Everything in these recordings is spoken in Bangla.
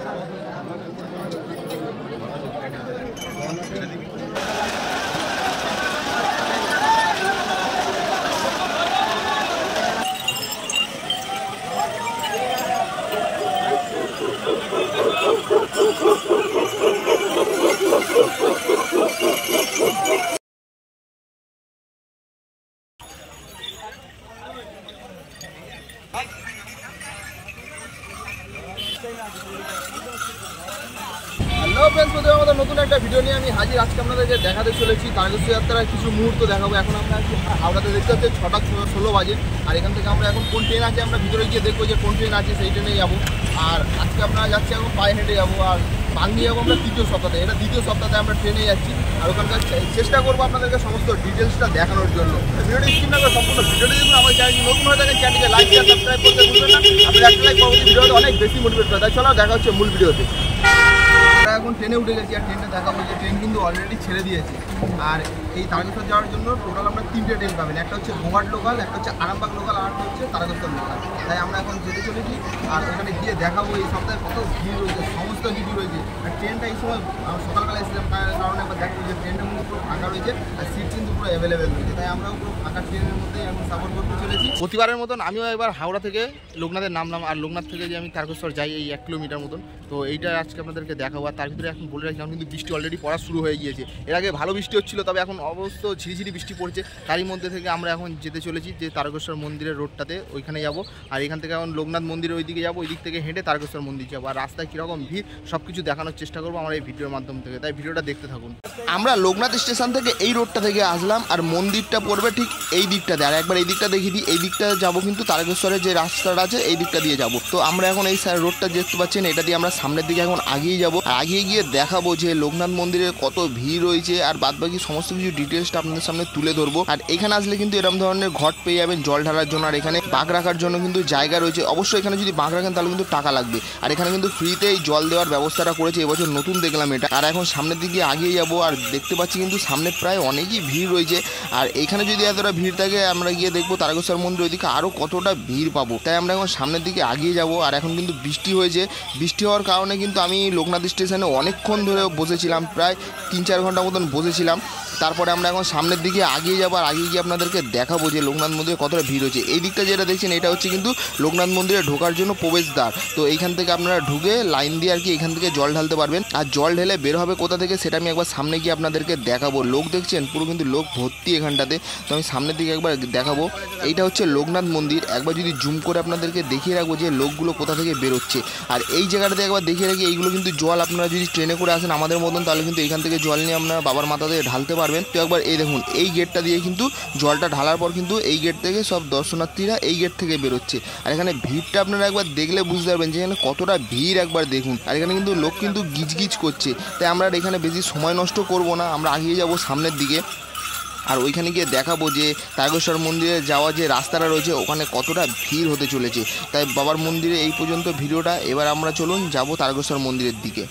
হ্যালো ফ্রেন্ডস, প্রথমে আমাদের নতুন একটা ভিডিও নিয়ে আমি হাজির। আজকে আপনাদেরকে দেখাতে চলেছি তারকেশ্বর যাত্রার কিছু মুহূর্ত দেখাবো। এখন আমরা হাওড়াতে দেখতে হচ্ছে 6:16 বাজে, আর এখান থেকে আমরা এখন কোন ট্রেন আছে আমরা ভিতরে গিয়ে দেখবো যে কোন ট্রেন আছে, সেই ট্রেনেই যাবো। আর আজকে আপনারা যাচ্ছি এখন পায়ে হেঁটে যাবো, আর বাংলি যাবো আমরা তৃতীয় সপ্তাহে। এটা দ্বিতীয় সপ্তাহে আমরা ট্রেনে যাচ্ছি, আর ওখানকার চেষ্টা করবো আপনাদেরকে সমস্ত ডিটেলসটা দেখানোর জন্য। ভিডিওটি স্কিপ না করে সম্পূর্ণ ভিডিওটি দেখুন। আমার চ্যানেলটি নতুন হয়ে থাকে, চ্যানেলটিকে লাইক শেয়ার সাবস্ক্রাইব করতে ভুলবেন না। আপনি একটা লাইক পরবর্তী ভিডিওতে অনেক বেশি মোটিভেট করে। তাই চলো দেখা হচ্ছে মূল ভিডিওতে। আমরা এখন ট্রেনে উঠে গেছি, আর ট্রেনটা দেখাবো যে ট্রেন কিন্তু অলরেডি ছেড়ে দিয়েছে। আর এই তারকেশ্বর যাওয়ার জন্য টোটাল আমরা 3টে ট্রেন পাবেন। একটা হচ্ছে ঘোঘাট লোকাল, একটা হচ্ছে আরামবাগ লোকাল, আর একটা হচ্ছে তারকেশ্বর লোকাল। তাই আমরা এখন যেতে চলেছি, আর ওখানে গিয়ে দেখাবো এই সপ্তাহে কত ভিড় রয়েছে, সমস্ত কিছু রয়েছে। আর ট্রেনটা এই সময় সকালবেলা এসেছিলাম, কারণে আমরা দেখবো যে ট্রেনটা কিন্তু পুরো ফাঁকা রয়েছে, আর সিট কিন্তু পুরো অ্যাভেলেবেল রয়েছে। তাই আমরাও পুরো ফাঁকা ট্রেনের মধ্যেই এখন সাপোর্ট করতে চলেছি। প্রতিবারের মতন আমিও এবার হাওড়া থেকে লোকনাথের নামলাম, আর লোকনাথ থেকে যে আমি তারকেশ্বর যাই এই 1 কিলোমিটার মতন। তো এইটা আজকে আপনাদেরকে দেখাবো। আর তার ভিতরে এখন বলে রাখি, কিন্তু বৃষ্টি অলরেডি পড়া শুরু হয়ে গিয়েছে। এর আগে ভালো বৃষ্টি হচ্ছিল, তবে এখন অবশ্য ঝিরিঝিরি বৃষ্টি পড়ছে। তারই মধ্যে থেকে আমরা এখন যেতে চলেছি যে তারকেশ্বর মন্দিরের রোডটাতে, ওইখানে যাব। আর এখান থেকে এখন লোকনাথ মন্দিরের ওই দিকে যাবো, ওই দিক থেকে হেঁটে তারকেশ্বর মন্দির যাবো। আর রাস্তায় কীরকম ভিড় সব কিছু দেখানোর চেষ্টা করবো আমার এই ভিডিওর মাধ্যম থেকে। তাই ভিডিওটা দেখতে থাকুন। আমরা লোকনাথ স্টেশন থেকে এই রোডটা থেকে আসলাম, আর মন্দিরটা পড়বে ঠিক এই দিকটাতে। আর একবার এই দিকটা দেখিয়ে দিই, এই দিকটা যাবো কিন্তু তারকেশ্বরের যে রাস্তাটা আছে এই দিকটা দিয়ে যাবো। তো আমরা এখন এই রোডটা দেখতে পাচ্ছেন, এটা দিয়ে আমরা সামনের দিকে এখন আগিয়ে যাবো। আগিয়ে গিয়ে দেখাবো যে লোকনাথ মন্দিরে কত ভিড় রয়েছে, আর বাদবাকি সমস্ত কিছু ডিটেলসটা আপনাদের সামনে তুলে ধরবো। আর এখানে আসলে কিন্তু এরকম ধরনের ঘট পেয়ে যাবেন জল ঢালার জন্য, আর এখানে বাঘ রাখার জন্য কিন্তু জায়গা রয়েছে। অবশ্যই এখানে যদি বাঘ রাখেন তাহলে কিন্তু টাকা লাগবে। আর এখানে কিন্তু ফ্রিতে এই জল দেওয়ার ব্যবস্থাটা করেছে, এবছর নতুন দেখলাম এটা। আর এখন সামনের দিকে আগিয়ে যাবো, আর দেখতে পাচ্ছি কিন্তু সামনে প্রায় অনেকই ভিড় রয়েছে। আর এখানে যদি এতটা ভিড় থাকে, আমরা গিয়ে দেখবো তারকেশ্বর মন্দির ওইদিকে আরও কতটা ভিড় পাবো। তাই আমরা এখন সামনের দিকে আগিয়ে যাবো। আর এখন কিন্তু বৃষ্টি হয়েছে, বৃষ্টি হওয়ার কারণে কিন্তু আমি লোকনাথ স্টেশনে অনেকক্ষণ ধরে বসেছিলাম, প্রায় 3-4 ঘন্টা মতন বসেছিলাম। তারপরে আমরা এখন সামনের দিকে আগিয়ে যাবো, আর আগিয়ে গিয়ে আপনাদেরকে দেখাবো যে লোকনাথ মন্দিরে কতটা ভিড় হয়েছে। এই দিকটা যেটা দেখছেন এটা হচ্ছে কিন্তু লোকনাথ মন্দিরে ঢোকার জন্য প্রবেশদ্বার। তো এইখান থেকে আপনারা ঢুকে লাইন দিয়ে আর কি এখান থেকে জল ঢালতে পারবেন। আর জল ঢেলে বের হবে কোথা থেকে সেটা আমি একবার সামনে গিয়ে আপনাদেরকে দেখাবো। লোক দেখছেন পুরো কিন্তু লোক ভর্তি এখানটাতে। তো আমি সামনের দিকে একবার দেখাবো। এইটা হচ্ছে লোকনাথ মন্দির। একবার যদি জুম করে আপনাদেরকে দেখিয়ে রাখবো যে লোকগুলো কোথা থেকে বেরোচ্ছে। আর এই জায়গাটাতে একবার দেখিয়ে রাখি, এইগুলো কিন্তু জল আপনারা যদি ট্রেনে করে আসেন আমাদের মতন, তাহলে কিন্তু এখান থেকে জল নিয়ে আপনারা বাবার মাথাতে ঢালতে পারবেন। তো একবার এই দেখুন, এই গেটটা দিয়ে কিন্তু জলটা ঢালার পর কিন্তু এই গেট থেকে সব দর্শনার্থীরা এই গেট থেকে বেরোচ্ছে। আর এখানে ভিড়টা আপনারা একবার দেখলে বুঝতে পারবেন যে এখানে কতটা ভিড়, একবার দেখুন। আর এখানে কিন্তু লোক কিন্তু গিজগিজ করছে। তাই আমরা এখানে বেশি সময় নষ্ট করব না, আমরা এগিয়ে যাব সামনের দিকে। আর ওইখানে গিয়ে দেখাবো যে তারকেশ্বর মন্দিরে যাওয়া যে রাস্তাটা রয়েছে ওখানে কতটা ভিড় হতে চলেছে। তাই বাবার মন্দিরে এই পর্যন্ত ভিডিওটা। এবার আমরা চলুন যাব তারকেশ্বর মন্দিরের দিকে।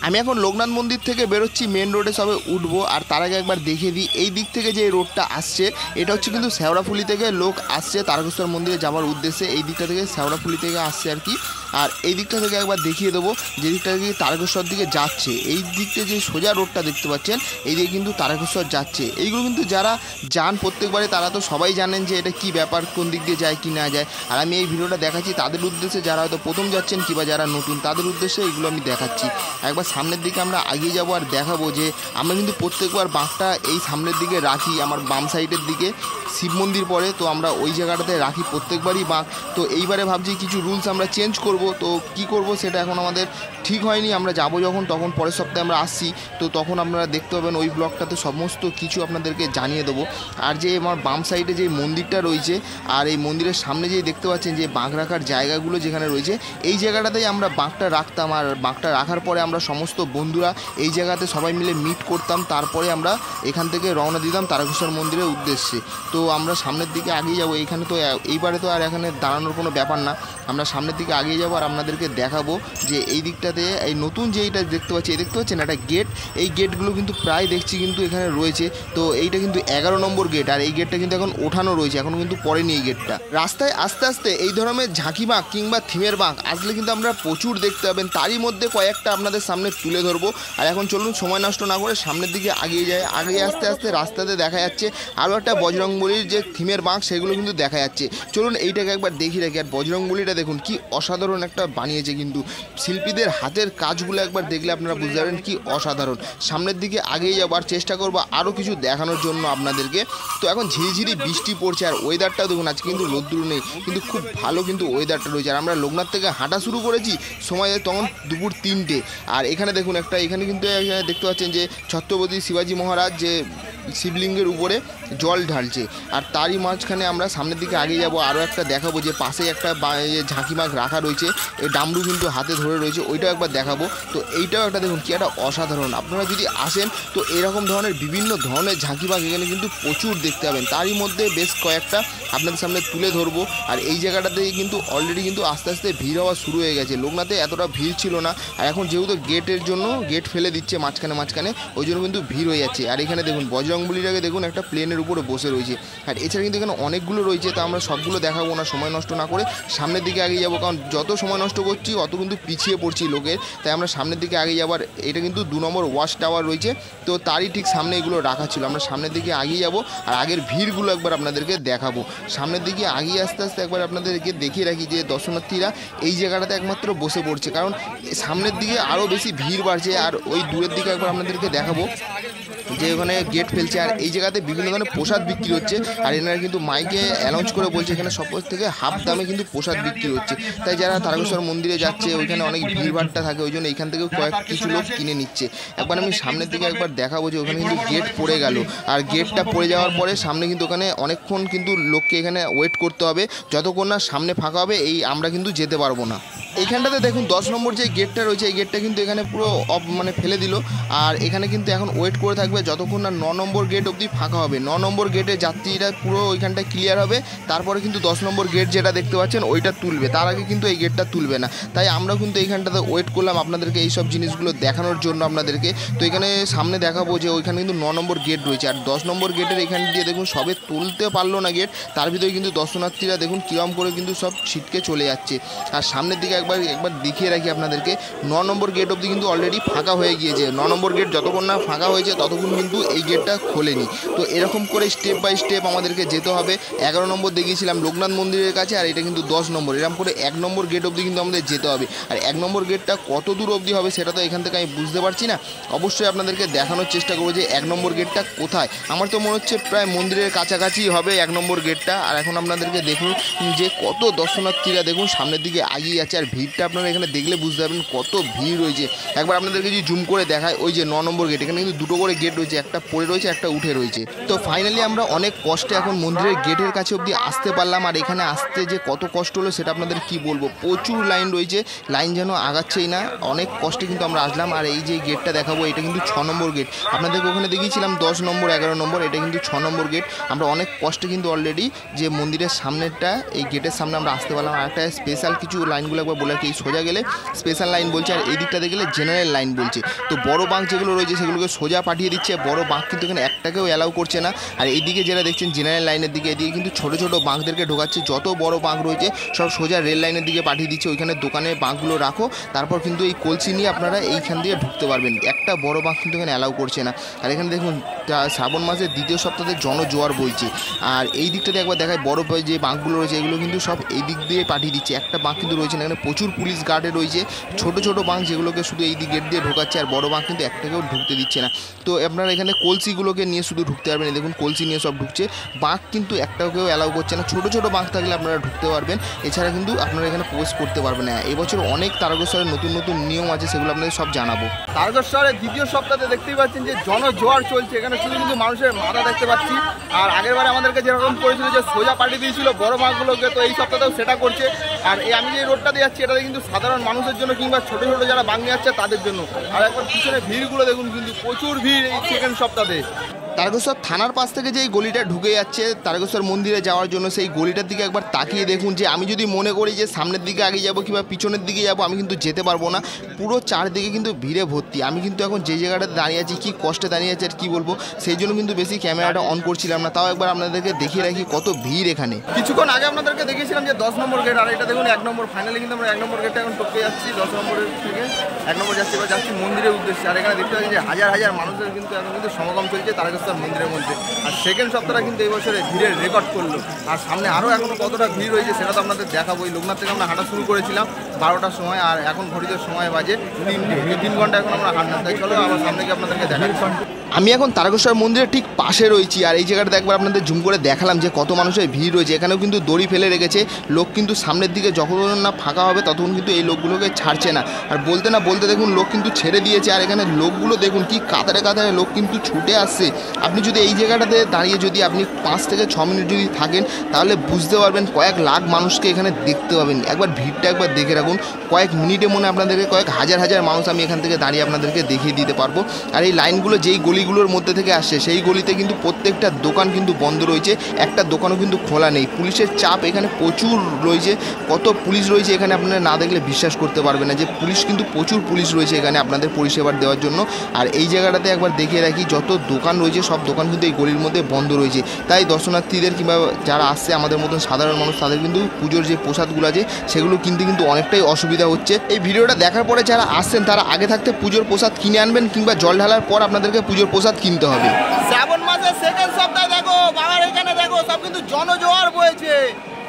আমি এখন লোকনাথ মন্দির থেকে বেরোচ্ছি, মেন রোডে সবে উঠবো। আর তার আগে একবার দেখিয়ে দিই, এই দিক থেকে যে রোডটা আসছে এটা হচ্ছে কিন্তু শেওড়াফুলি থেকে লোক আসছে তারকেশ্বর মন্দিরে যাওয়ার উদ্দেশ্যে। এই দিকটা থেকে শেওড়াফুলি থেকে আসছে আর কি। আর এই দিকটা থেকে একবার দেখিয়ে দেবো যে দিকটা থেকে তারকেশ্বর দিকে যাচ্ছে। এই দিকটা যে সোজা রোডটা দেখতে পাচ্ছেন এই দিকে কিন্তু তারকেশ্বর যাচ্ছে। এইগুলো কিন্তু যারা যান প্রত্যেকবারে তারা তো সবাই জানেন যে এটা কি ব্যাপার, কোন দিক দিয়ে যায় কি না যায়। আর আমি এই ভিডিওটা দেখাচ্ছি তাদের উদ্দেশ্যে যারা হয়তো প্রথম যাচ্ছেন কিংবা যারা নতুন, তাদের উদ্দেশ্যে এইগুলো আমি দেখাচ্ছি। একবার সামনের দিকে আমরা এগিয়ে যাব আর দেখাবো যে আমরা কিন্তু প্রত্যেকবার বাঁকটা এই সামনের দিকে রাখি, আমার বাম সাইডের দিকে শিব মন্দির পড়ে, তো আমরা ওই জায়গাটাতে রাখি প্রত্যেকবারই বাঁক। তো এইবারে ভাবছি কিছু রুলস আমরা চেঞ্জ করব। তো কি করব সেটা এখন আমাদের ঠিক হয়নি। আমরা যাব যখন, তখন পরের সপ্তাহে আমরা আসছি, তো তখন আপনারা দেখতে পাবেন ওই ব্লগটাতে সমস্ত কিছু আপনাদেরকে জানিয়ে দেবো। আর যে আমার বাম সাইডে যে মন্দিরটা রয়েছে, আর এই মন্দিরের সামনে যেই দেখতে পাচ্ছেন যে বাঁক রাখার জায়গাগুলো যেখানে রয়েছে, এই জায়গাটাতেই আমরা বাঁকটা রাখতাম। আর বাঁকটা রাখার পরে আমরা সমস্ত বন্ধুরা এই জায়গাতে সবাই মিলে মিট করতাম। তারপরে আমরা এখান থেকে রওনা দিতাম তারকেশ্বর মন্দিরের উদ্দেশ্যে। তো তো আমরা সামনের দিকে আগিয়ে যাবো। এখানে তো এইবারে তো আর এখানে দাঁড়ানোর কোনো ব্যাপার না, আমরা সামনের দিকে আগিয়ে যাবো আর আপনাদেরকে দেখাবো যে এই দিকটাতে এই নতুন যে এইটা দেখতে পাচ্ছি, দেখতে পাচ্ছেন একটা গেট, এই গেটগুলো কিন্তু প্রায় দেখছি কিন্তু এখানে রয়েছে। তো এইটা কিন্তু 11 নম্বর গেট, আর এই গেটটা কিন্তু এখন ওঠানো রয়েছে, এখনও কিন্তু পড়েনি এই গেটটা। রাস্তায় আস্তে আস্তে এই ধরনের ঝাঁকি বাঁক কিংবা থিমের বাঁক আসলে কিন্তু আমরা প্রচুর দেখতে পাবেন, তারই মধ্যে কয়েকটা আপনাদের সামনে তুলে ধরবো। আর এখন চলুন সময় নষ্ট না করে সামনের দিকে আগিয়ে যায়। আগে আস্তে আস্তে রাস্তাতে দেখা যাচ্ছে আরও একটা বজরংবলীর যে থিমের বাঁক সেগুলো কিন্তু দেখা যাচ্ছে। চলুন এইটাকে একবার দেখি রাখি। আর বজরংবলীটা দেখুন কি অসাধারণ একটা বানিয়েছে, কিন্তু শিল্পীদের হাতের কাজগুলো একবার দেখলে আপনারা বুঝতে পারবেন কি অসাধারণ। সামনের দিকে আগিয়ে যাবার চেষ্টা করবো আরও কিছু দেখানোর জন্য আপনাদেরকে। তো এখন ঝিরিঝিরি বৃষ্টি পড়ছে, আর ওয়েদারটাও দেখুন আজকে কিন্তু রোদ্দুর নেই, কিন্তু খুব ভালো কিন্তু ওয়েদারটা রয়েছে। আর আমরা লোকনাথ থেকে হাঁটা শুরু করেছি সময় তখন দুপুর 3টে। আর এখানে দেখুন একটা, এখানে কিন্তু দেখতে পাচ্ছেন যে ছত্রপতি শিবাজী মহারাজ যে শিবলিঙ্গের উপরে জল ঢালছে, আর তারই মাঝখানে আমরা সামনের দিকে আগিয়ে যাব। আরও একটা দেখাবো যে পাশে একটা ঝাঁকি মাছ রাখা রয়েছে, এই ডামরু কিন্তু হাতে ধরে রয়েছে, ওইটাও একবার দেখাবো। তো এইটাও একটা দেখুন কি একটা অসাধারণ। আপনারা যদি আসেন তো এরকম ধরনের বিভিন্ন ধরনের ঝাঁকি বাঘ এখানে কিন্তু প্রচুর দেখতে পাবেন, তারই মধ্যে বেশ কয়েকটা আপনাদের সামনে তুলে ধরবো। আর এই জায়গাটাতে কিন্তু অলরেডি কিন্তু আস্তে আস্তে ভিড় হওয়া শুরু হয়ে গেছে। লোকনাথে এতটা ভিড় ছিল না, আর এখন যেহেতু গেটের জন্য গেট ফেলে দিচ্ছে মাঝখানে ওই জন্য কিন্তু ভিড় হয়ে যাচ্ছে। আর এখানে দেখুন বজরংবলীটাকে দেখুন একটা প্লেনের উপরে বসে রয়েছে, আর এছাড়া কিন্তু এখানে অনেকগুলো রয়েছে। তো আমরা সবগুলো দেখাবো না, সময় নষ্ট না করে সামনের দিকে আগিয়ে যাবো, কারণ যত সময় নষ্ট করছি অত কিন্তু পিছিয়ে পড়ছি লোকের। তাই আমরা সামনের দিকে আগিয়ে যাবার, এটা কিন্তু 2 নম্বর ওয়াচ টাওয়ার রয়েছে, তো তারই ঠিক সামনে এগুলো রাখা ছিল। আমরা সামনের দিকে আগিয়ে যাবো আর আগের ভিড়গুলো একবার আপনাদেরকে দেখাবো। সামনের দিকে আগিয়ে আস্তে আস্তে একবার আপনাদেরকে দেখিয়ে রাখি যে দর্শনার্থীরা এই জায়গাটাতে একমাত্র বসে পড়ছে, কারণ সামনের দিকে আরও বেশি ভিড় বাড়ছে। আর ওই দূরের দিকে একবার আপনাদেরকে দেখাবো যে ওখানে গেট ফেলছে, আর এই জায়গাতে বিভিন্ন ধরনের প্রসাদ বিক্রি হচ্ছে। আর এনারা কিন্তু মাইকে অ্যানাউন্স করে বলছে এখানে সব থেকে হাফ দামে কিন্তু প্রসাদ বিক্রি হচ্ছে। তাই যারা তারকেশ্বর মন্দিরে যাচ্ছে ওইখানে অনেক ভিড়ভাড়টা থাকে, ওই জন্য এখান থেকেও কিছু লোক কিনে নিচ্ছে। একবার আমি সামনের দিকে একবার দেখাবো যে ওখানে কিন্তু গেট পড়ে গেল, আর গেটটা পড়ে যাওয়ার পরে সামনে কিন্তু ওখানে অনেকক্ষণ কিন্তু লোককে এখানে ওয়েট করতে হবে, যতক্ষণ না সামনে ফাঁকা হবে এই আমরা কিন্তু যেতে পারবো না। এইখানটাতে দেখুন 10 নম্বর যে গেটটা রয়েছে, এই গেটটা কিন্তু এখানে পুরো মানে ফেলে দিল, আর এখানে কিন্তু এখন ওয়েট করে থাকবে যতক্ষণ না 9 নম্বর গেট অবধি ফাঁকা হবে। 9 নম্বর গেটে যাত্রীরা পুরো ওইখানটা ক্লিয়ার হবে, তারপরে কিন্তু 10 নম্বর গেট যেটা দেখতে পাচ্ছেন ওইটা তুলবে, তার আগে কিন্তু এই গেটটা তুলবে না। তাই আমরা কিন্তু এইখানটাতে ওয়েট করলাম আপনাদেরকে এই সব জিনিসগুলো দেখানোর জন্য আপনাদেরকে। তো এখানে সামনে দেখাবো যে ওইখানে কিন্তু 9 নম্বর গেট রয়েছে, আর 10 নম্বর গেটের এখান দিয়ে দেখুন সবে তুলতে পারলো না গেট, তার ভিতরে কিন্তু দর্শনার্থীরা দেখুন কিরম করে কিন্তু সব ছিটকে চলে যাচ্ছে। আর সামনের দিকে একবার দেখিয়ে রাখি আপনাদেরকে 9 নম্বর গেট অবধি কিন্তু অলরেডি ফাঁকা হয়ে গিয়েছে। 9 নম্বর গেট যতক্ষণ না ফাঁকা হয়েছে ততক্ষণ কিন্তু এই গেটটা খোলেনি। তো এরকম করে স্টেপ বাই স্টেপ আমাদেরকে যেতে হবে। 11 নম্বর দেখিয়েছিলাম লোকনাথ মন্দিরের কাছে, আর এটা কিন্তু 10 নম্বর, এরকম করে 1 নম্বর গেট অবধি কিন্তু আমাদের যেতে হবে। আর 1 নম্বর গেটটা কত দূর অবধি হবে সেটা তো এখান থেকে আমি বুঝতে পারছি না, অবশ্যই আপনাদেরকে দেখানোর চেষ্টা করবো যে 1 নম্বর গেটটা কোথায়। আমার তো মনে হচ্ছে প্রায় মন্দিরের কাছাকাছি হবে 1 নম্বর গেটটা। আর এখন আপনাদেরকে দেখুন যে কত দর্শনার্থীরা দেখুন সামনের দিকে এগিয়ে যাচ্ছে, আর ভিড়টা আপনারা এখানে দেখলে বুঝতে পারবেন কত ভিড় রয়েছে। একবার আপনাদেরকে যদি জুম করে দেখায়, ওই যে 9 নম্বর গেট, এখানে কিন্তু 2টো করে গেট রয়েছে, একটা পড়ে রয়েছে একটা উঠে রয়েছে। তো ফাইনালি আমরা অনেক কষ্টে এখন মন্দিরের গেটের কাছে অবধি আসতে পারলাম। আর এখানে আসতে যে কত কষ্ট হলো সেটা আপনাদের কি বলবো, প্রচুর লাইন রয়েছে, লাইন যেন আগাচ্ছেই না, অনেক কষ্টে কিন্তু আমরা আসলাম। আর এই যে গেটটা দেখাবো এটা কিন্তু 6 নম্বর গেট, আপনাদেরকে ওখানে দেখিয়েছিলাম 10 নম্বর 11 নম্বর, এটা কিন্তু 6 নম্বর গেট। আমরা অনেক কষ্টে কিন্তু অলরেডি যে মন্দিরের সামনেটা এই গেটের সামনে আমরা আসতে পারলাম। আর একটা স্পেশাল কিছু লাইনগুলো একবার বলে রাখি, সোজা গেলে স্পেশাল লাইন বলছে, আর এই দিকটাতে গেলে জেনারেল লাইন বলছে। তো বড় বাঁক যেগুলো রয়েছে সেগুলোকে সোজা পাঠিয়ে দিচ্ছে, বড় বাঁক কিন্তু এখানে একটাকেও অ্যালাউ করছে না। আর এইদিকে যেটা দেখছেন জেনারেল লাইনের দিকে, এদিকে কিন্তু ছোটো ছোটো বাঁকদেরকে ঢোকাচ্ছে, যত বড় বাঁক রয়েছে সব সোজা রেল লাইনের দিকে পাঠিয়ে দিচ্ছে। ওইখানে দোকানে বাঁকগুলো রাখো, তারপর কিন্তু এই কলসি নিয়ে আপনারা এইখান দিয়ে ঢুকতে পারবেন, একটা বড় বাঁক কিন্তু এখানে অ্যালাউ করছে না। আর এখানে দেখুন শ্রাবণ মাসের 2য় সপ্তাহে জনজোয়ার বইছে। আর এই দিকটাতে একবার দেখায় বড় যে বাঁকগুলো রয়েছে এগুলো কিন্তু সব এই দিক দিয়ে পাঠিয়ে দিচ্ছে, একটা বাঁক কিন্তু রয়েছে না, এখানে প্রচুর পুলিশ গার্ডে রয়েছে। ছোট ছোট বাঁক যেগুলোকে শুধু এই গেট দিয়ে ঢোকাচ্ছে, আর বড় বাঁক কিন্তু একটাকেও ঢুকতে দিচ্ছে না। তো আপনারা এখানে কলসিগুলোকে নিয়ে শুধু ঢুকতে পারবেন, দেখুন কলসি নিয়ে সব ঢুকছে, বাঁক কিন্তু একটাকেও অ্যালাউ করছে না। ছোট ছোট বাঁক থাকলে আপনারা ঢুকতে পারবেন, এছাড়া কিন্তু আপনারা এখানে প্রবেশ করতে পারবেন না। এবছর অনেক তারকেশ্বরের নতুন নতুন নিয়ম আছে, সেগুলো আপনাদের সব জানাবো। তারকেশ্বরের 2য় সপ্তাহে দেখতেই পাচ্ছেন যে জনজোয়ার চলছে, এখানে শুধু কিন্তু মানুষের মাথা দেখতে পাচ্ছি। আর আগেরবারে আমাদেরকে যেরকম করেছিল যে সোজা পাঠিয়ে দিয়েছিল বড় বাঁকগুলোকে, তো এই সপ্তাহেও সেটা করছে। আর এই আমি যে রোডটা দিয়ে যাচ্ছি এটাতে কিন্তু সাধারণ মানুষের জন্য কিংবা ছোট ছোট যারা বাঙ যাচ্ছে তাদের জন্য। আর একবার পিছনে ভিড়গুলো দেখুন, কিন্তু প্রচুর ভিড় এই 2nd সপ্তাহে। তারকেশ্বর থানার পাশ থেকে যে এই গলিটা ঢুকে যাচ্ছে তারকেশ্বর মন্দিরে যাওয়ার জন্য, সেই গলিটার দিকে একবার তাকিয়ে দেখুন যে আমি যদি মনে করি যে সামনের দিকে আগে যাব কিংবা পিছনের দিকে যাব, আমি কিন্তু যেতে পারবো না। পুরো চারদিকে কিন্তু ভিড়ে ভর্তি। আমি কিন্তু এখন যে জায়গাটাতে দাঁড়িয়ে আছি, কী কষ্টে দাঁড়িয়ে আছি আর কী বলবো, সেই জন্য কিন্তু বেশি ক্যামেরাটা অন করছিলাম না। তাও একবার আপনাদেরকে দেখিয়ে রাখি কত ভিড় এখানে। কিছুক্ষণ আগে আপনাদেরকে দেখিয়েছিলাম যে 10 নম্বর গেট, আর এটা দেখুন 1 নম্বর। ফাইনালি কিন্তু আমরা 1 নম্বর গেটটা এখন টপকে যাচ্ছি। 10 নম্বরের থেকে 1 নম্বর যাচ্ছি, এবার যাচ্ছি মন্দিরের উদ্দেশ্যে। আর এখানে দেখতে পাচ্ছি যে হাজার হাজার মানুষের কিন্তু এখন কিন্তু সমাগম চলছে তারকেশ্বর মন্দিরের মধ্যে। আর সেকেন্ড সপ্তাহটা কিন্তু এই বছরে ভিড়ের রেকর্ড করলো। আর সামনে আরও এখনও কতটা ভিড় রয়েছে সেটা তো আপনাদের দেখাবো। এই লোকনাথ থেকে আমরা হাঁটা শুরু করেছিলাম 12টার সময়, আর এখন ঘড়িতে সময় বাজে 3 ঘন্টা এখন আমরা হাঁটলাম। তাই চলো আবার সামনে গিয়ে আপনাদেরকে দেখাই। আমি এখন তারকেশ্বর মন্দিরের ঠিক পাশে রয়েছি, আর এই জায়গাটা একবার আপনাদের জুম করে দেখালাম যে কত মানুষের ভিড় রয়েছে। এখানেও কিন্তু দড়ি ফেলে রেখেছে লোক, কিন্তু সামনের দিকে যখন না ফাঁকা হবে ততক্ষণ কিন্তু এই লোকগুলোকে ছাড়ছে না। আর বলতে না বলতে দেখুন লোক কিন্তু ছেড়ে দিয়েছে। আর এখানে লোকগুলো দেখুন কি কাতারে কাতারে লোক কিন্তু ছুটে আসছে। আপনি যদি এই জায়গাটাতে দাঁড়িয়ে যদি আপনি 5 থেকে 6 মিনিট যদি থাকেন তাহলে বুঝতে পারবেন কয়েক লাখ মানুষকে এখানে দেখতে পাবেন। একবার ভিড়টা একবার দেখে রাখুন। কয়েক মিনিটে মনে আপনাদেরকে কয়েক হাজার হাজার মানুষ আমি এখান থেকে দাঁড়িয়ে আপনাদেরকে দেখিয়ে দিতে পারবো। আর এই লাইনগুলো যেই গলিগুলোর মধ্যে থেকে আসছে সেই গলিতে কিন্তু প্রত্যেকটা দোকান কিন্তু বন্ধ রয়েছে, একটা দোকানও কিন্তু খোলা নেই। পুলিশের চাপ এখানে প্রচুর রয়েছে। কত পুলিশ রয়েছে এখানে আপনারা না দেখলে বিশ্বাস করতে পারবেন না যে পুলিশ কিন্তু প্রচুর পুলিশ রয়েছে এখানে আপনাদের পরিষেবা দেওয়ার জন্য। আর এই জায়গাটাতে একবার দেখিয়ে রাখি যত দোকান রয়েছে সব দোকান কিন্তু এই গলির মধ্যে বন্ধ রয়েছে। তাই দর্শনার্থীদের কিংবা যারা আসছে আমাদের মতন সাধারণ মানুষ তাদের কিন্তু পুজোর যে প্রসাদগুলো আছে সেগুলো কিনতে কিন্তু অনেকটাই অসুবিধা হচ্ছে। এই ভিডিওটা দেখার পরে যারা আসছেন তারা আগে থাকতে পুজোর প্রসাদ কিনে আনবেন, কিংবা জল ঢালার পর আপনাদেরকে পুজোর প্রসাদ কিনতে হবে। শ্রাবণ মাসের সেকেন্ড সপ্তাহে দেখো বাবার এখানে দেখো সব কিন্তু জনজোয়ার বয়েছে।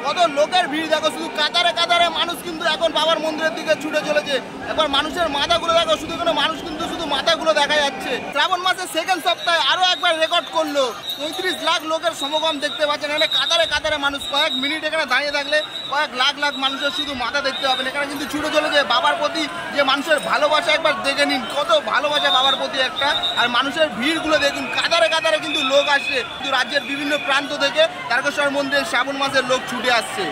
কত লোকের ভিড় দেখো, শুধু কাতারে কাতারে মানুষ কিন্তু এখন বাবার মন্দিরের দিকে ছুটে চলেছে। একবার মানুষের মাথাগুলো দেখো, শুধু এখানে মানুষ কিন্তু শুধু মাথাগুলো দেখা যাচ্ছে। শ্রাবণ মাসের সেকেন্ড সপ্তাহে আরো একবার রেকর্ড করলো, 35 লাখ লোকের সমাগম দেখতে পাচ্ছেন। এখানে কাতারে কাতারে মানুষ, কয়েক মিনিট এখানে দাঁড়িয়ে থাকলে কয়েক লাখ লাখ মানুষের শুধু মাথা দেখতে পাবেন। এখানে কিন্তু ছুটে চলেছে বাবার প্রতি যে মানুষের ভালোবাসা, একবার দেখে নিন কত ভালোবাসা বাবার প্রতি একটা। আর মানুষের ভিড়গুলো দেখুন, কাতারে কাতারে কিন্তু লোক আসছে, কিন্তু রাজ্যের বিভিন্ন প্রান্ত থেকে তারকেশ্বর মন্দিরে শ্রাবণ মাসের লোক ছুটে আসছে।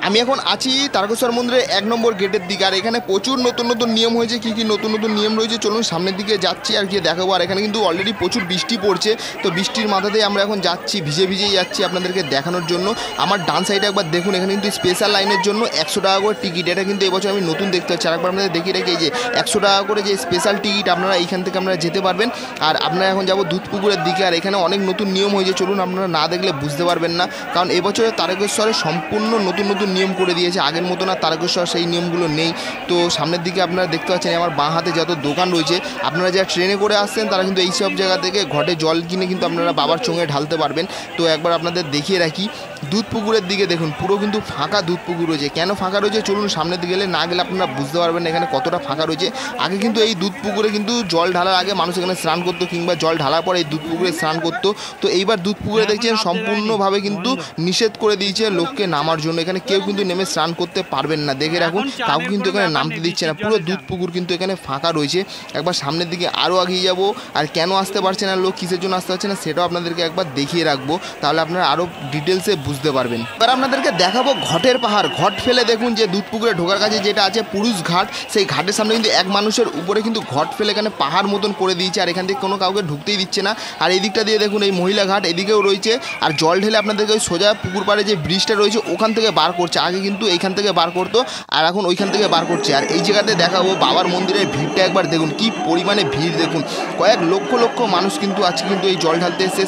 আমি এখন আছি তারকেশ্বর মন্দিরের 1 নম্বর গেটের দিকে। আর এখানে প্রচুর নতুন নতুন নিয়ম হয়েছে। কী কী নতুন নতুন নিয়ম রয়েছে চলুন সামনের দিকে যাচ্ছি আর গিয়ে দেখাবো। আর এখানে কিন্তু অলরেডি প্রচুর বৃষ্টি পড়ছে, তো বৃষ্টির মাথাতেই আমরা এখন যাচ্ছি, ভিজে ভিজেই যাচ্ছি আপনাদেরকে দেখানোর জন্য। আমার ডান সাইডে একবার দেখুন, এখানে কিন্তু স্পেশাল লাইনের জন্য 100 টাকা করে টিকিট। এটা কিন্তু এবছর আমি নতুন দেখতে পাচ্ছি। আরেকবার আপনাদের দেখিয়ে রেখে যে 100 টাকা করে যে স্পেশাল টিকিট আপনারা এইখান থেকে আপনারা যেতে পারবেন। আর আপনারা এখন যাবো দুধপুকুরের দিকে। আর এখানে অনেক নতুন নিয়ম হয়েছে, চলুন আপনারা না দেখলে বুঝতে পারবেন না, কারণ এবছরে তারকেশ্বরে সম্পূর্ণ নতুন নতুন নিয়ম করে দিয়েছে। আগের মতো না তারকেশ্বর সেই নিয়মগুলো নেই। তো সামনের দিকে আপনারা দেখতে পাচ্ছেন আমার বাঁ হাতে যত দোকান রয়েছে, আপনারা যারা ট্রেনে করে আসছেন তারা কিন্তু এই সব জায়গা থেকে ঘটে জল কিনে কিন্তু আপনারা বাবার চোঙে ঢালতে পারবেন। তো একবার আপনাদের দেখিয়ে রাখি দুধপুকুরের দিকে দেখুন, পুরো কিন্তু ফাঁকা দুধপুকুর রয়েছে। কেন ফাঁকা রয়েছে চলুন সামনের দিকে গেলে, না গেলে আপনারা বুঝতে পারবেন না এখানে কতটা ফাঁকা রয়েছে। আগে কিন্তু এই দুধপুকুরে কিন্তু জল ঢালার আগে মানুষ এখানে স্নান করতো, কিংবা জল ঢালার পরে এই দুধপুকুরে স্নান করতো। তো এইবার দুধপুকুরে দেখছেন সম্পূর্ণভাবে কিন্তু নিষেধ করে দিয়েছে লোককে নামার জন্য। এখানে কেউ কিন্তু নেমে স্নান করতে পারবেন না, দেখে রাখুন কাউকে কিন্তু এখানে নামতে দিচ্ছে না। পুরো দুধপুকুর কিন্তু এখানে ফাঁকা রয়েছে। একবার সামনের দিকে আরও আগিয়ে যাব। আর কেন আসতে পারছে না লোক, কিসের জন্য আসতে পারছে না সেটাও আপনাদেরকে একবার দেখিয়ে রাখবো, তাহলে আপনারা আরও ডিটেলসে বুঝতে পারবেন। এবার আপনাদেরকে দেখাবো ঘটের পাহাড়। ঘট ফেলে দেখুন যে দুধপুকুরে ঢোকার কাছে যেটা আছে পুরুষ ঘাট, সেই ঘাটের সামনে কিন্তু এক মানুষের উপরে কিন্তু ঘট ফেলে এখানে পাহাড় মতন করে দিয়েছে। আর এখান থেকে কোনো কাউকে ঢুকতেই দিচ্ছে না। আর এই দিকটা দিয়ে দেখুন এই মহিলা ঘাট এদিকেও রয়েছে। আর জল ঢেলে আপনাদেরকে ওই সোজা পুকুর পাড়ে যে ব্রিজটা রয়েছে ওখান থেকে বার করছে। আগে কিন্তু এইখান থেকে বার করতো, আর এখন ওইখান থেকে বার করছে। আর এই জায়গাতে দেখাবো বাবার মন্দিরের ভিড়টা একবার দেখুন, কি পরিমাণে ভিড় দেখুন। কয়েক লক্ষ লক্ষ মানুষ কিন্তু আজকে কিন্তু এই জল ঢালতে এসে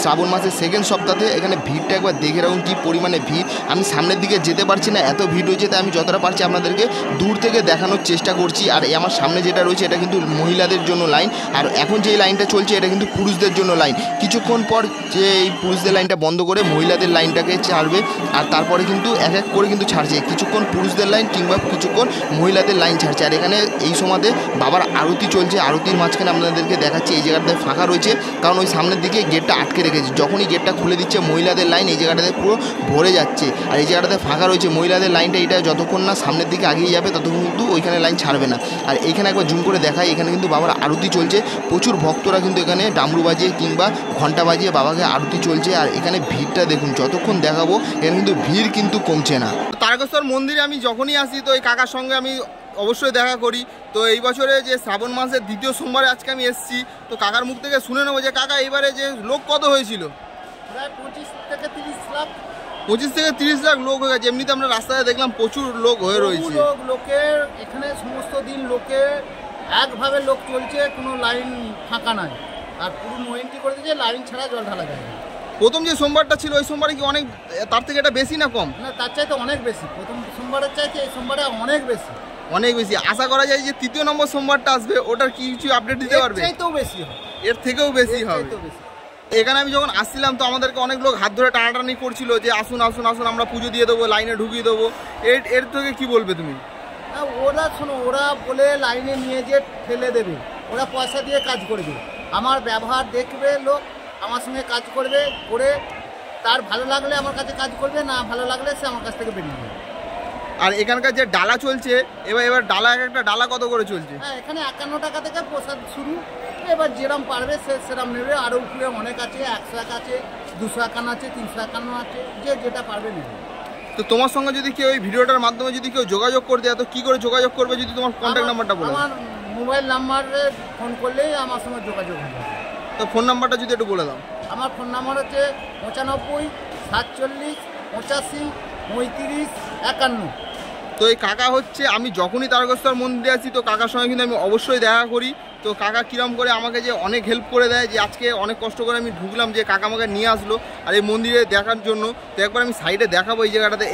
শ্রাবণ মাসের সেকেন্ড সপ্তাহে। এখানে ভিড়টা একবার দেখে রাখুন কি পরিমাণে ভিড়। আমি সামনের দিকে যেতে পারছি না, এত ভিড় হয়েছে। তাই আমি যতটা পারছি আপনাদেরকে দূর থেকে দেখানোর চেষ্টা করছি। আর আমার সামনে যেটা রয়েছে এটা কিন্তু মহিলাদের জন্য লাইন, আর এখন যে লাইনটা চলছে এটা কিন্তু পুরুষদের জন্য লাইন। কিছুক্ষণ পর যে এই পুরুষদের লাইনটা বন্ধ করে মহিলাদের লাইনটাকে ছাড়বে, আর তারপরে কিন্তু এক এক করে কিন্তু ছাড়ছে। কিছুক্ষণ পুরুষদের লাইন কিংবা কিছুক্ষণ মহিলাদের লাইন ছাড়ছে। আর এখানে এই সময়তে বাবার আরতি চলছে। আরতির মাঝখানে আপনাদেরকে দেখাচ্ছি এই জায়গাটায় ফাঁকা রয়েছে, কারণ ওই সামনের দিকে গেটটা আটকে রেখেছে। যখনই গেটটা খুলে দিচ্ছে মহিলাদের লাইন এই জায়গাটা জায়গাটাতে পুরো ভরে যাচ্ছে। আর এই জায়গাটাতে ফাঁকা রয়েছে, মহিলাদের লাইনটা এটা যতক্ষণ না সামনের দিকে আগিয়ে যাবে ততক্ষণ কিন্তু ওইখানে লাইন ছাড়বে না। আর এখানে একবার জুম করে দেখাই, এখানে কিন্তু বাবার আরতি চলছে, প্রচুর ভক্তরা কিন্তু এখানে ডামরু বাজিয়ে কিংবা ঘন্টা বাজিয়ে বাবাকে আরতি চলছে। আর এখানে ভিড়টা দেখুন, যতক্ষণ দেখাবো এখানে কিন্তু ভিড় কিন্তু কমছে না। তারকেশ্বর মন্দিরে আমি যখনই আসি তো এই কাকার সঙ্গে আমি অবশ্যই দেখা করি। তো এই বছরে যে শ্রাবণ মাসের দ্বিতীয় সোমবারে আজকে আমি এসেছি, তো কাকার মুখ থেকে শুনে নেবো যে কাকা এবারে যে লোক কত হয়েছিল। প্রায় 25 থেকে 30 লাখ। 25 থেকে 30 লাখ লোক হয়ে গেছে। এমনিতে আমরা রাস্তায় দেখলাম প্রচুর লোক হয়ে রয়েছে। লোকের এখানে সমস্ত দিন লোকে একভাবে লোক চলছে, কোনো লাইন ফাঁকা নাই। আর পুরো নোয়েন্টি করে দিয়েছে, লাইন ছাড়া জল ঢালা যায় না। প্রথম যে সোমবারটা ছিল ওই সোমবারে কি অনেক তার থেকে এটা বেশি না কম? না, তার চাইতে অনেক বেশি। প্রথম সোমবারের চাইতে এই সোমবারে অনেক বেশি। অনেক বেশি। আশা করা যায় যে তৃতীয় নম্বর সোমবারটা আসবে, ওটার কি কিছু আপডেট দিতে পারবে? এর চাইতেও বেশি হবে, এর থেকেও বেশি হবে। এখানে আমি যখন আসছিলাম তো আমাদেরকে অনেক লোক হাত ধরে টানাটানি করছিল যে আসুন আসুন আসুন, আমরা পুজো দিয়ে দেবো, লাইনে ঢুকিয়ে দেবো। এর থেকে কি বলবে তুমি? না, ওরা শোনো, ওরা বলে লাইনে নিয়ে যে ঠেলে দেবে, ওরা পয়সা দিয়ে কাজ করবে। আমার ব্যবহার দেখবে লোক, আমার সঙ্গে কাজ করবে, করে তার ভালো লাগলে আমার কাছে কাজ করবে, না ভালো লাগলে সে আমার কাছ থেকে বেরিয়ে যাবে। আর এখানকার যে ডালা চলছে, এবার ডালা একটা ডালা কত করে চলছে? হ্যাঁ, এখানে 51 টাকা থেকে প্রসাদ শুরু। এবার যেরম পারবে সে সেরম নেবে। আরও উপরে অনেক আছে, 101 আছে, 251 আছে, 351 আছে, যে যেটা পারবে নেবে। তো তোমার সঙ্গে যদি কেউ এই ভিডিওটার মাধ্যমে যদি কেউ যোগাযোগ করে দেয় তো কী করে যোগাযোগ করবে? যদি তোমার কন্ট্যাক্ট নাম্বারটা বলো। আমার মোবাইল নাম্বারে ফোন করলেই আমার সঙ্গে যোগাযোগ হবে। তো ফোন নাম্বারটা যদি একটু বলে দাও। আমার ফোন নাম্বার হচ্ছে 95 47 85 35 51। তো এই কাকা হচ্ছে, আমি যখনই তারকেশ্বর মন্দিরে আসি তো কাকার সঙ্গে কিন্তু আমি অবশ্যই দেখা করি। তো কাকা কিরম করে আমাকে যে অনেক হেল্প করে দেয়, যে আজকে অনেক কষ্ট করে আমি ঢুকলাম যে কাকা আমাকে নিয়ে আসলো আর এই মন্দিরে দেখার জন্য। তো একবার আমি সাইডে দেখাবো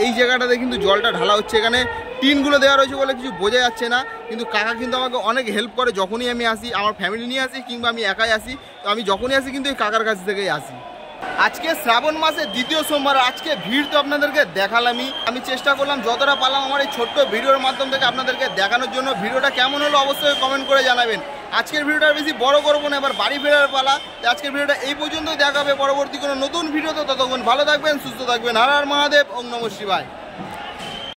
এই জায়গাটাতে কিন্তু জলটা ঢালা হচ্ছে। এখানে টিনগুলো দেওয়া রয়েছে বলে কিছু বোঝা যাচ্ছে না, কিন্তু কাকা কিন্তু আমাকে অনেক হেল্প করে যখনই আমি আসি, আমার ফ্যামিলি নিয়ে আসি কিংবা আমি একাই আসি। তো আমি যখনই আসি কিন্তু এই কাকার কাছ থেকেই আসি। আজকে শ্রাবণ মাসের দ্বিতীয় সোমবার, আজকে ভিড় তো আপনাদেরকে দেখালামই। আমি চেষ্টা করলাম যতটা পারলাম আমার এই ছোট্ট ভিডিওর মাধ্যম থেকে আপনাদেরকে দেখানোর জন্য। ভিডিওটা কেমন হলো অবশ্যই কমেন্ট করে জানাবেন। আজকের ভিডিওটা বেশি বড় করবো না, এবার বাড়ি ফেরার পালা। আজকের ভিডিওটা এই পর্যন্তই, দেখা হবে পরবর্তী কোনো নতুন ভিডিওতে। ততক্ষণ ভালো থাকবেন, সুস্থ থাকবেন। হর হর মহাদেব, ওম নমঃ শিবায়।